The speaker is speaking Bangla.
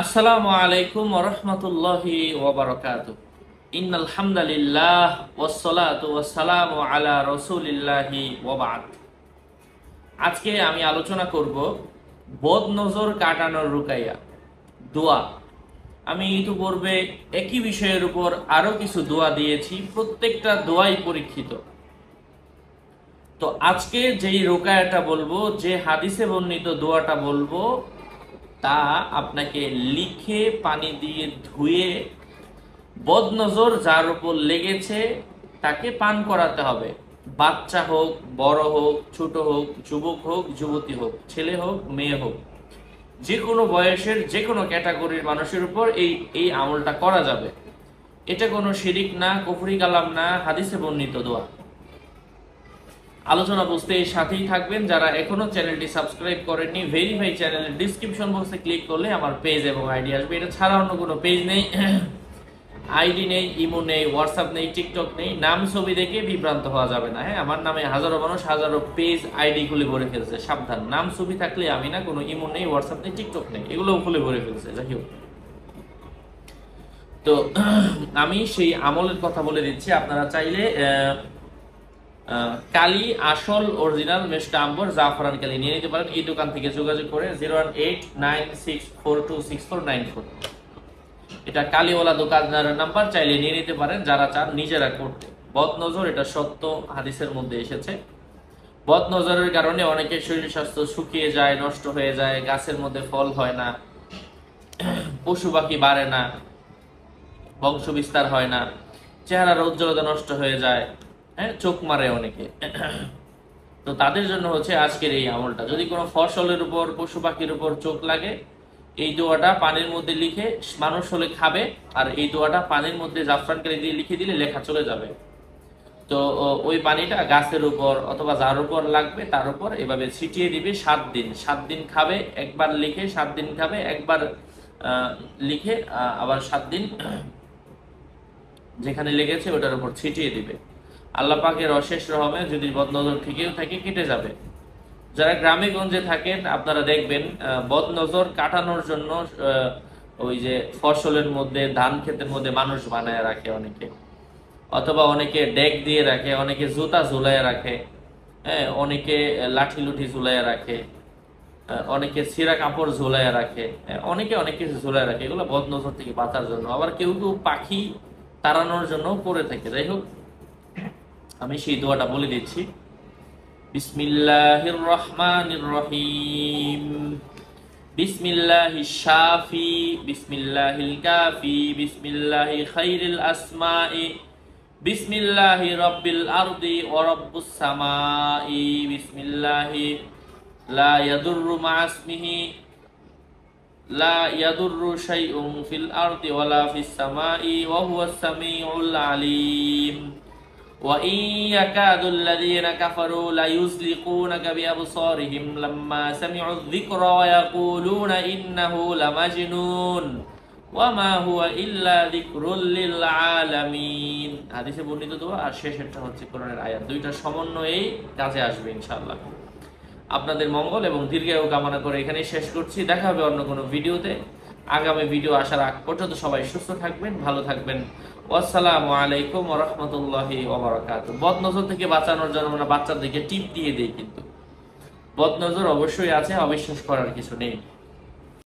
আসসালামু আলাইকুম ওয়া রাহমাতুল্লাহি ওয়া বারাকাতুহু। ইন্নাল হামদালিল্লাহ ওয়াসসালাতু ওয়াসসালামু আলা রাসূলিল্লাহি ওয়া বা'দ। আজকে আমি আলোচনা করব বদনজর কাটানোর রুকাইয়া দোয়া। আমি ইতিপূর্বে একই বিষয়ের উপর আরো কিছু দোয়া দিয়েছি, প্রত্যেকটা দোয়াই পরীক্ষিত। তো আজকে যেই রুকায়াটা বলবো, যে হাদিসে বর্ণিত দোয়াটা বলবো, তা আপনাকে লিখে পানি দিয়ে ধুয়ে বদনজর যার উপর লেগেছে তাকে পান করাতে হবে। বাচ্চা হোক, বড় হোক, ছোট হোক, যুবক হোক, যুবতী হোক, ছেলে হোক, মেয়ে হোক, যে কোনো বয়সের যে কোনো ক্যাটাগরির মানুষের উপর এই এই আমলটা করা যাবে। এটা কোনো শিরিক না, কুফরি কালাম না, হাদিসে বর্ণিত দোয়া। আলোচনা বুঝতে এই সাথেই থাকবেন। যারা এখনো চ্যানেলটি সাবস্ক্রাইব করেননি, ভেরিফাই চ্যানেলের ডিসক্রিপশন বক্সে ক্লিক করলে আমার পেজ এবং আইডি আসবে। এটা ছাড়া অন্য কোনো পেজ নেই, আইডি নেই, ইমো নেই, হোয়াটসঅ্যাপ নেই, টিকটক নেই। নাম ছবি দেখে বিভ্রান্ত হওয়া যাবে না। হ্যাঁ, আমার নামে হাজারো মানুষ হাজারো পেজ আইডি খুলে ভরে ফেলছে, সাবধান। নাম ছবি থাকলে আমি না, কোনো ইমো নেই, হোয়াটসঅ্যাপ নেই, টিকটক নেই, এগুলোও খুলে ভরে ফেলছে। যাই হোক, তো আমি সেই আমলের কথা বলে দিচ্ছি। আপনারা চাইলে কালি আসল অরিজিনাল মেশকা আম্বর জাফরান কালি নিয়ে নিতে পারেন এই দোকান থেকে যোগাযোগ করে 01896426494। এটা কালিওয়ালা দোকানদারের নাম্বার, চাইলে নিয়ে নিতে পারেন যারা চান নিজেরা করতে। বদনজর এটা সত্য, হাদিসের মধ্যে এসেছে। বদনজরের কারণে অনেকের শরীর স্বাস্থ্য শুকিয়ে যায়, নষ্ট হয়ে যায়, গাছের মধ্যে ফল হয় না, পশু পাখি বাড়ে না, বংশ বিস্তার হয় না, চেহারার উজ্জ্বলতা নষ্ট হয়ে যায়, হ্যাঁ, চোখ মারে অনেকে। তো তাদের জন্য হচ্ছে আজকের এই আমলটা। যদি কোনো ফসলের উপর, পশু পাখির উপর চোখ লাগে, এই দোয়াটা পানির মধ্যে লিখে মানুষ হলে খাবে, আর এই দোয়াটা পানির মধ্যে জাফরান কালি দিয়ে লিখে দিলে লেখা চলে যাবে। তো ওই পানিটা গাছের উপর অথবা যার উপর লাগবে তার উপর এভাবে ছিটিয়ে দিবে 7 দিন। 7 দিন খাবে, একবার লিখে 7 দিন খাবে, একবার লিখে আবার 7 দিন যেখানে লেগেছে ওটার উপর ছিটিয়ে দিবে। আল্লাহ পাকের অশেষ রহমে যদি বদনজর থেকেও থাকে, কেটে যাবে। যারা গ্রামে গঞ্জে থাকেন আপনারা দেখবেন বদনজর কাটানোর জন্য ওই যে ফসলের মধ্যে, ধান ক্ষেতের মধ্যে মানুষ বানায় রাখে অনেকে, অথবা অনেকে ডেক দিয়ে রাখে, অনেকে জুতা ঝুলাইয়া রাখে, হ্যাঁ, অনেকে লাঠি লুঠি ঝুলাইয়া রাখে, অনেকে ছিঁড়া কাপড় ঝুলাইয়া রাখে, অনেকে অনেক কিছু ঝুলাইয়া রাখে। এগুলো বদনজর থেকে বাঁচার জন্য। আবার কেউ কেউ পাখি তাড়ানোর জন্য করে থাকে। যাই হোক, আমি সেই দোয়াটা বলে দিচ্ছি। বিসমিল্লাহির রহমানির রহিম। বিসমিল্লাহিশ শাফি, বিসমিল্লাহিল কাফি, বিসমিল্লাহি খাইরিল আসমাই, বিসমিল্লাহি রাব্বিল আরদি ওয়া রাব্বুস সামাই, বিসমিল্লাহি লা ইয়াদুররু মা ইসমিহি লা ইয়াদুররু শাইউন ফিল আরদি ওয়ালা ফিস সামাই ওয়া হুয়াস সামিউল আলিম। وَإِن يَكَادُ الَّذِينَ كَفَرُوا لَيُزْلِقُونَكَ بِأَبْصَارِهِمْ لَمَّا سَمِعُوا الذِّكْرَ وَيَقُولُونَ إِنَّهُ لَمَجْنُونٌ وَمَا هُوَ إِلَّا ذِكْرٌ لِلْعَالَمِينَ। হাদিসে বর্ণিত দোয়া আর শেষেরটা হচ্ছে কোরআনের আয়াত। দুইটা সমন্বয়েই কাজে আসবে ইনশাআল্লাহ। আপনাদের মঙ্গল এবং দীর্ঘায়ু কামনা করে এখানেই শেষ করছি। দেখা হবে অন্য কোনো ভিডিওতে। আগামী ভিডিও আসার আগ পর্যন্ত সবাই সুস্থ থাকবেন, ভালো থাকবেন। আসসালামু আলাইকুম ওয়া রাহমাতুল্লাহি ওয়া বারাকাতুহু। বদনজর থেকে বাঁচানোর জন্য আমরা বাচ্চাদেরকে টিপ দিয়ে দেই, কিন্তু বদনজর অবশ্যই আছে, অবিশ্বাস করার কিছু নেই।